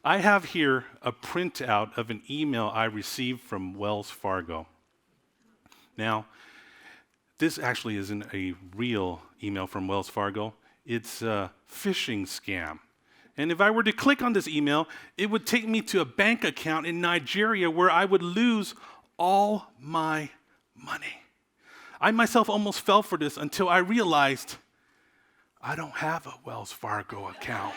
I have here a printout of an email I received from Wells Fargo. Now, this actually isn't a real email from Wells Fargo. It's a phishing scam. And if I were to click on this email, it would take me to a bank account in Nigeria where I would lose all my money. I myself almost fell for this until I realized I don't have a Wells Fargo account.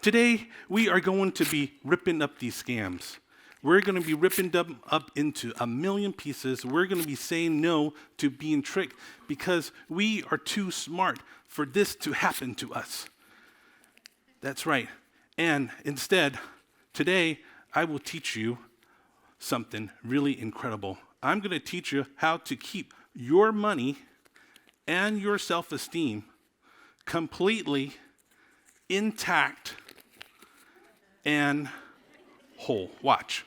Today, we are going to be ripping up these scams. We're going to be ripping them up into a million pieces. We're going to be saying no to being tricked because we are too smart for this to happen to us. That's right. And instead, today, I will teach you something really incredible. I'm going to teach you how to keep your money and your self-esteem completely intact and whole. Watch.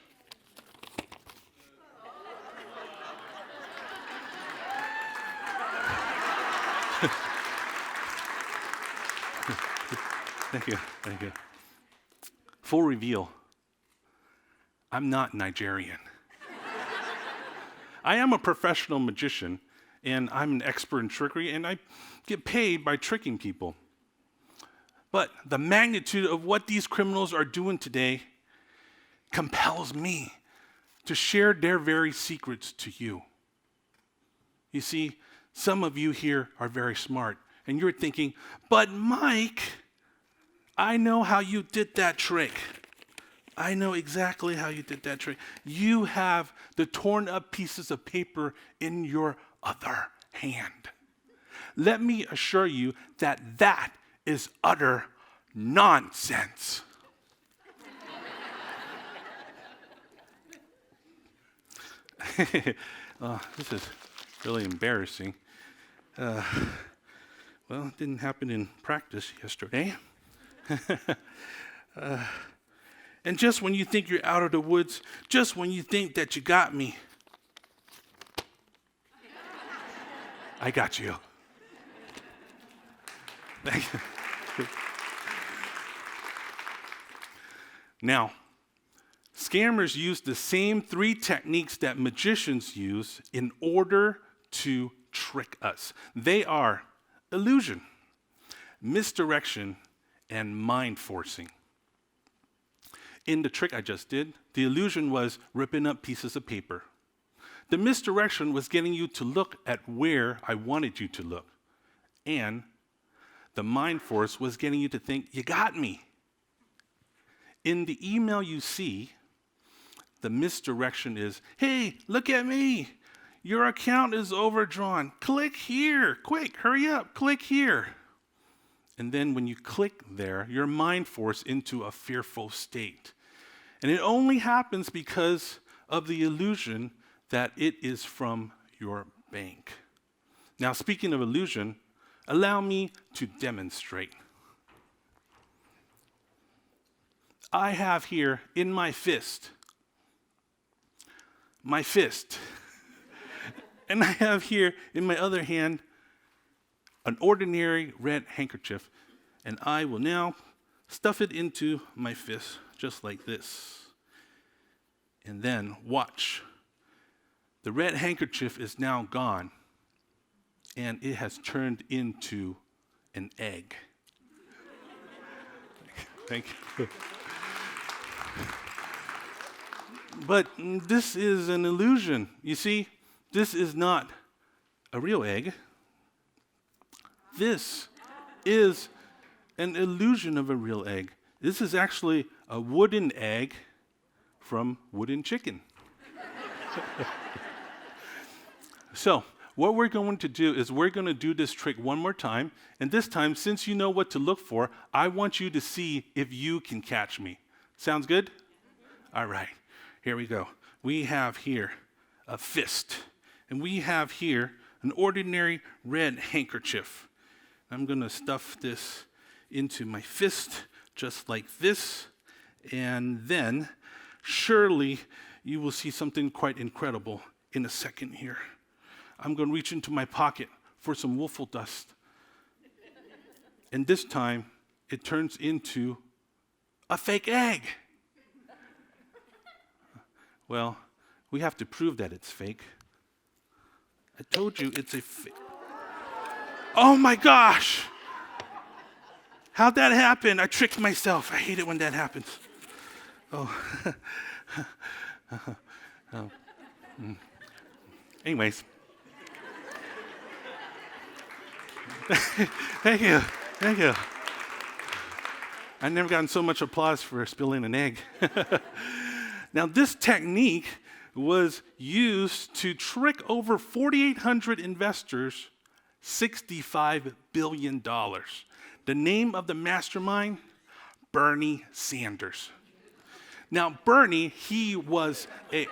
Thank you. Full reveal. I'm not Nigerian. I am a professional magician, and I'm an expert in trickery, and I get paid by tricking people. But the magnitude of what these criminals are doing today compels me to share their very secrets to you. You see, some of you here are very smart, and you're thinking, but Mike, I know how you did that trick. I know exactly how you did that trick. You have the torn up pieces of paper in your other hand. Let me assure you that that is utter nonsense. This is really embarrassing. Well, it didn't happen in practice yesterday. And just when you think you're out of the woods, just when you think that you got me, I got you. Thank you. Now, scammers use the same 3 techniques that magicians use in order to trick us. They are illusion, misdirection, and mind forcing. In the trick I just did, the illusion was ripping up pieces of paper. The misdirection was getting you to look at where I wanted you to look. And the mind force was getting you to think, you got me. In the email you see, the misdirection is, hey, look at me. Your account is overdrawn. Click here. Quick, hurry up. Click here. And then when you click there, you're mind forced into a fearful state. And it only happens because of the illusion that it is from your bank. Now, speaking of illusion, allow me to demonstrate. I have here in my fist, and I have here in my other hand an ordinary red handkerchief, and I will now stuff it into my fist just like this. And then watch. The red handkerchief is now gone, and it has turned into an egg. Thank you. But this is an illusion. You see, this is not a real egg. This is an illusion of a real egg. This is actually a wooden egg from wooden chicken. So, what we're going to do is we're going to do this trick one more time. And this time, since you know what to look for, I want you to see if you can catch me. Sounds good? All right, here we go. We have here a fist, and we have here an ordinary red handkerchief. I'm going to stuff this into my fist just like this, and then surely you will see something quite incredible in a second here. I'm going to reach into my pocket for some woofle dust. and this time it turns into a fake egg. Well, we have to prove that it's fake. I told you it's a fake. Oh my gosh! How'd that happen? I tricked myself. I hate it when that happens. Oh. Oh. Anyways. Thank you. Thank you. I've never gotten so much applause for spilling an egg. Now, this technique was used to trick over 4,800 investors $65 billion. The name of the mastermind, Bernie Sanders. Now, Bernie, he was a...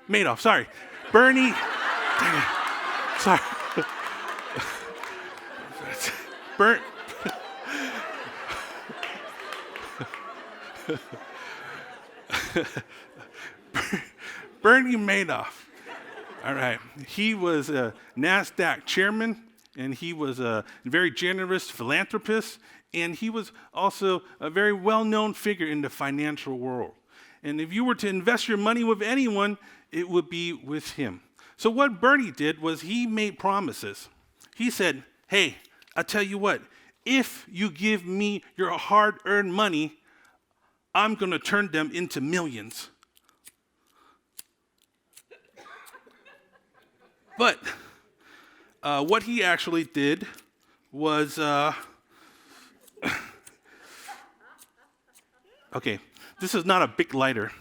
Madoff, sorry. Bernie... Dang it. Sorry. Bernie Madoff. All right. He was a NASDAQ chairman, and he was a very generous philanthropist, and he was also a very well-known figure in the financial world. And if you were to invest your money with anyone, it would be with him. So what Bernie did was he made promises. He said, hey, I'll tell you what, if you give me your hard-earned money, I'm going to turn them into millions. But what he actually did was, okay, this is not a big lighter.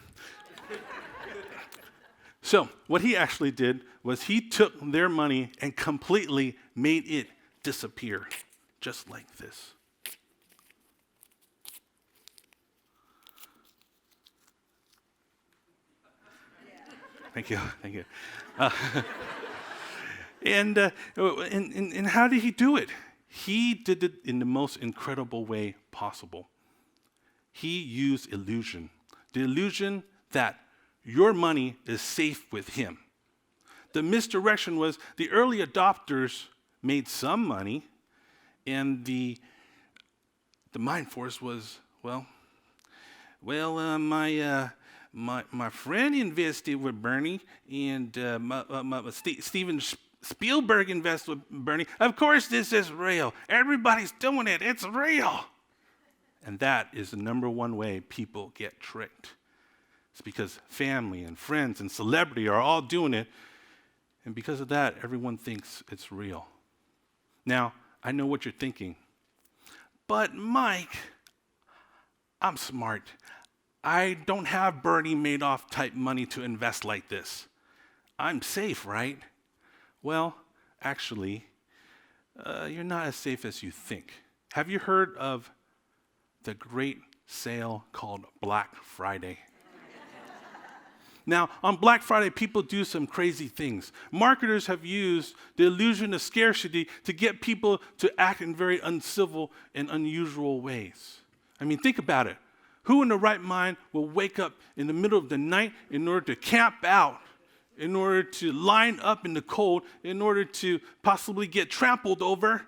So what he actually did was he took their money and completely made it disappear, just like this. Thank you, thank you. And how did he do it? He did it in the most incredible way possible. He used illusion. The illusion that your money is safe with him. The misdirection was the early adopters made some money, and the mind force was, my friend invested with Bernie, and Steven Spielberg invested with Bernie. Of course, this is real. Everybody's doing it. It's real. And that is the number one way people get tricked. It's because family and friends and celebrity are all doing it. And because of that, everyone thinks it's real. Now, I know what you're thinking. But Mike, I'm smart. I don't have Bernie Madoff type money to invest like this. I'm safe, right? Well, actually, you're not as safe as you think. Have you heard of the great sale called Black Friday? Now, on Black Friday, people do some crazy things. Marketers have used the illusion of scarcity to get people to act in very uncivil and unusual ways. I mean, think about it. Who in the right mind will wake up in the middle of the night in order to camp out, in order to line up in the cold, in order to possibly get trampled over,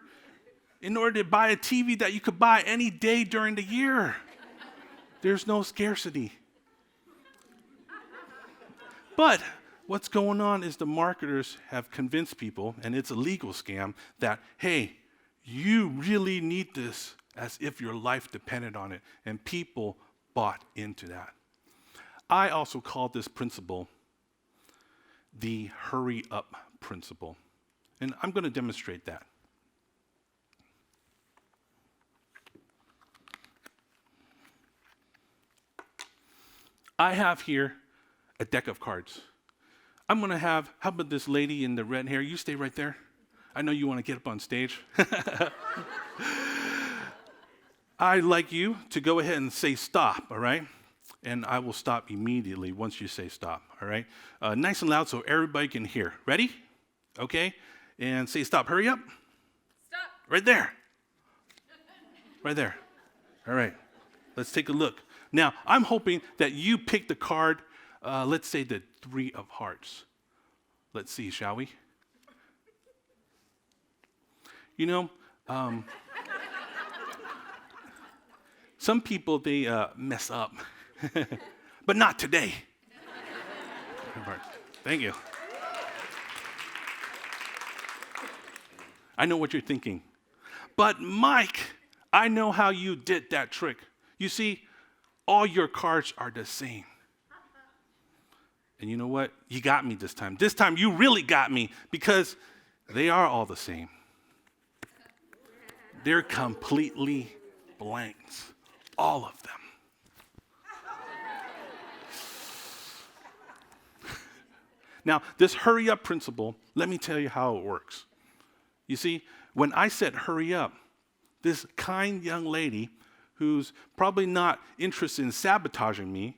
in order to buy a TV that you could buy any day during the year? There's no scarcity. But what's going on is the marketers have convinced people, and it's a legal scam, that, hey, you really need this as if your life depended on it. And people bought into that. I also call this principle the hurry up principle. And I'm going to demonstrate that. I have here a deck of cards. I'm going to have, how about this lady in the red hair? You stay right there. I know you want to get up on stage. I'd like you to go ahead and say stop, all right? And I will stop immediately once you say stop, all right? Nice and loud so everybody can hear. Ready? Okay? And say stop. Hurry up. Stop. Right there. Right there. All right. Let's take a look. Now, I'm hoping that you pick the card, let's say the 3 of hearts. Let's see, shall we? You know, Some people, they mess up, but not today. Thank you. I know what you're thinking. But Mike, I know how you did that trick. You see, all your cards are the same. And you know what? You got me this time. This time you really got me because they are all the same. They're completely blanks. All of them. Now, this hurry up principle, let me tell you how it works. You see, when I said hurry up, this kind young lady who's probably not interested in sabotaging me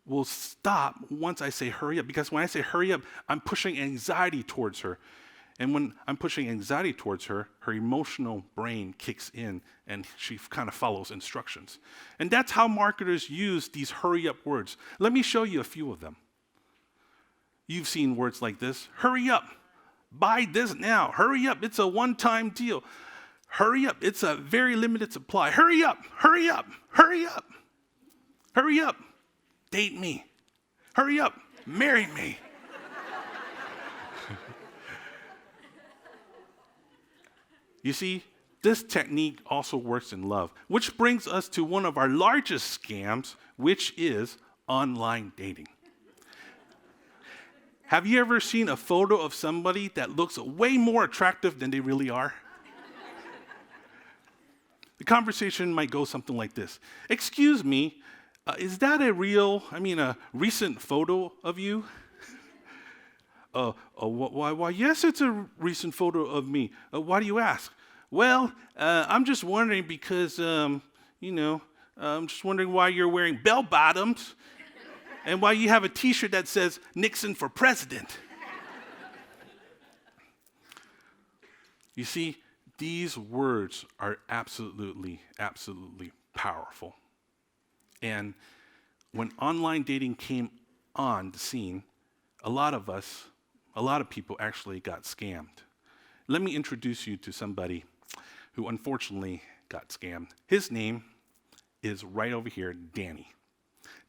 will stop once I say hurry up. Because when I say hurry up, I'm pushing anxiety towards her. And when I'm pushing anxiety towards her, her emotional brain kicks in and she kind of follows instructions. And that's how marketers use these hurry up words. Let me show you a few of them. You've seen words like this: hurry up, buy this now, hurry up, it's a one-time deal. Hurry up, it's a very limited supply. Hurry up, hurry up, hurry up, hurry up, date me. Hurry up, marry me. You see, this technique also works in love, which brings us to one of our largest scams, which is online dating. Have you ever seen a photo of somebody that looks way more attractive than they really are? The conversation might go something like this. Excuse me, is that a recent photo of you? Why, yes, it's a recent photo of me. Why do you ask? Well, I'm just wondering because, I'm just wondering why you're wearing bell bottoms and why you have a t-shirt that says Nixon for president. You see, these words are absolutely, absolutely powerful. And when online dating came on the scene, a lot of people actually got scammed. Let me introduce you to somebody who unfortunately got scammed. His name is right over here, Danny.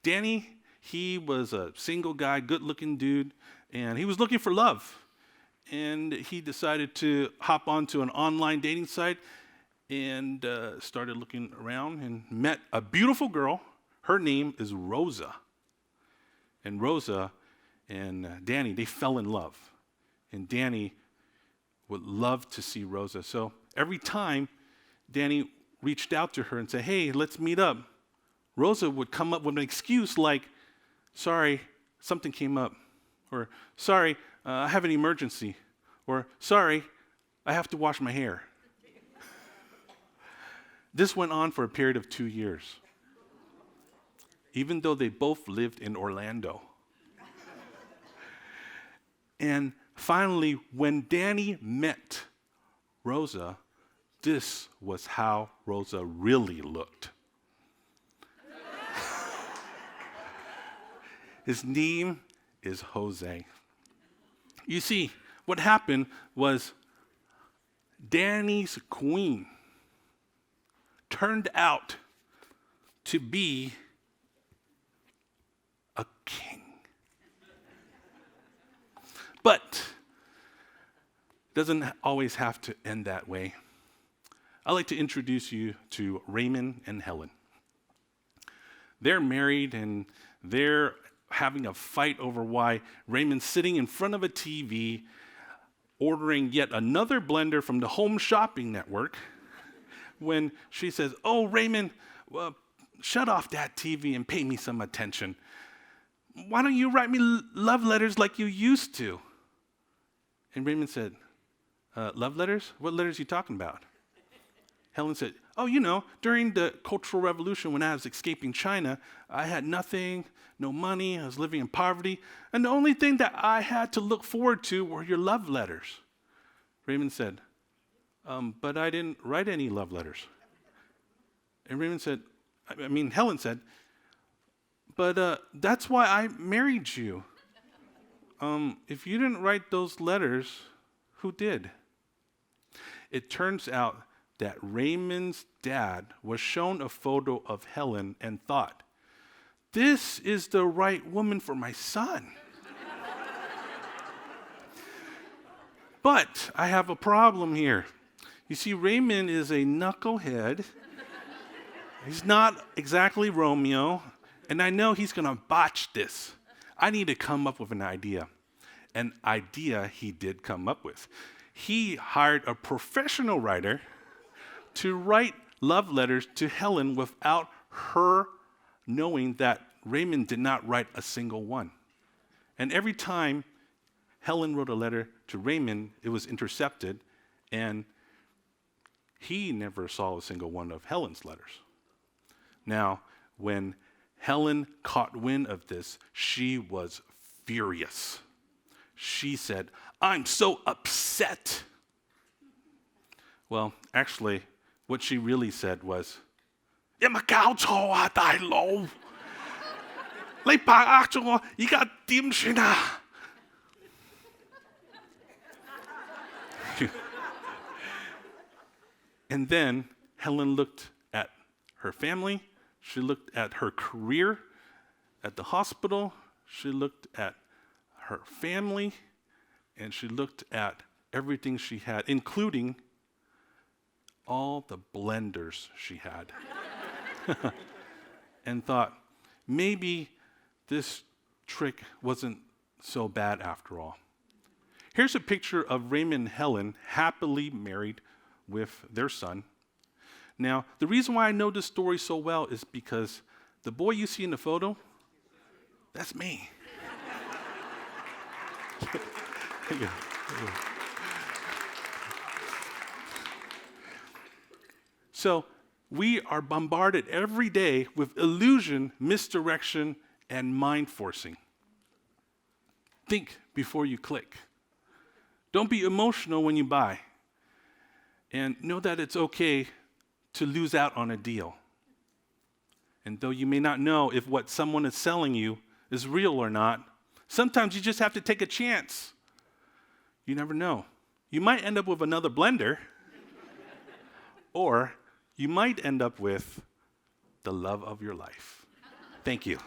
Danny, he was a single guy, good-looking dude, and he was looking for love. And he decided to hop onto an online dating site and started looking around and met a beautiful girl. Her name is Rosa. And Rosa and Danny, they fell in love. And Danny would love to see Rosa. So every time Danny reached out to her and said, hey, let's meet up, Rosa would come up with an excuse like, sorry, something came up. Or, sorry, I have an emergency. Or, sorry, I have to wash my hair. This went on for a period of 2 years, even though they both lived in Orlando. And finally, when Danny met Rosa, this was how Rosa really looked. His name is Jose. You see, what happened was Danny's queen turned out to be a king. But it doesn't always have to end that way. I'd like to introduce you to Raymond and Helen. They're married and they're having a fight over why Raymond's sitting in front of a TV ordering yet another blender from the Home Shopping Network when she says, oh, Raymond, well, shut off that TV and pay me some attention. Why don't you write me love letters like you used to? And Raymond said, love letters? What letters are you talking about? Helen said, oh, during the Cultural Revolution when I was escaping China, I had nothing, no money, I was living in poverty, and the only thing that I had to look forward to were your love letters. Raymond said, but I didn't write any love letters. And Helen said, but that's why I married you. If you didn't write those letters, who did? it turns out that Raymond's dad was shown a photo of Helen and thought, this is the right woman for my son. But I have a problem here. You see, Raymond is a knucklehead. He's not exactly Romeo, and I know he's going to botch this. I need to come up with an idea. An idea he did come up with. He hired a professional writer to write love letters to Helen without her knowing that Raymond did not write a single one. And every time Helen wrote a letter to Raymond, it was intercepted, and he never saw a single one of Helen's letters. Now, when Helen caught wind of this, she was furious. She said, I'm so upset. Well, actually, what she really said was, 有冇搞錯啊，大佬？你把握咗我，而家點算啊？ And then Helen looked at her family, she looked at her career at the hospital, she looked at her family, and she looked at everything she had, including all the blenders she had, and thought, maybe this trick wasn't so bad after all. Here's a picture of Raymond and Helen happily married with their son. Now, the reason why I know this story so well is because the boy you see in the photo, that's me. So we are bombarded every day with illusion, misdirection, and mind forcing. Think before you click. Don't be emotional when you buy. And know that it's okay to lose out on a deal. And though you may not know if what someone is selling you is real or not, sometimes you just have to take a chance. You never know. You might end up with another blender, or you might end up with the love of your life. Thank you.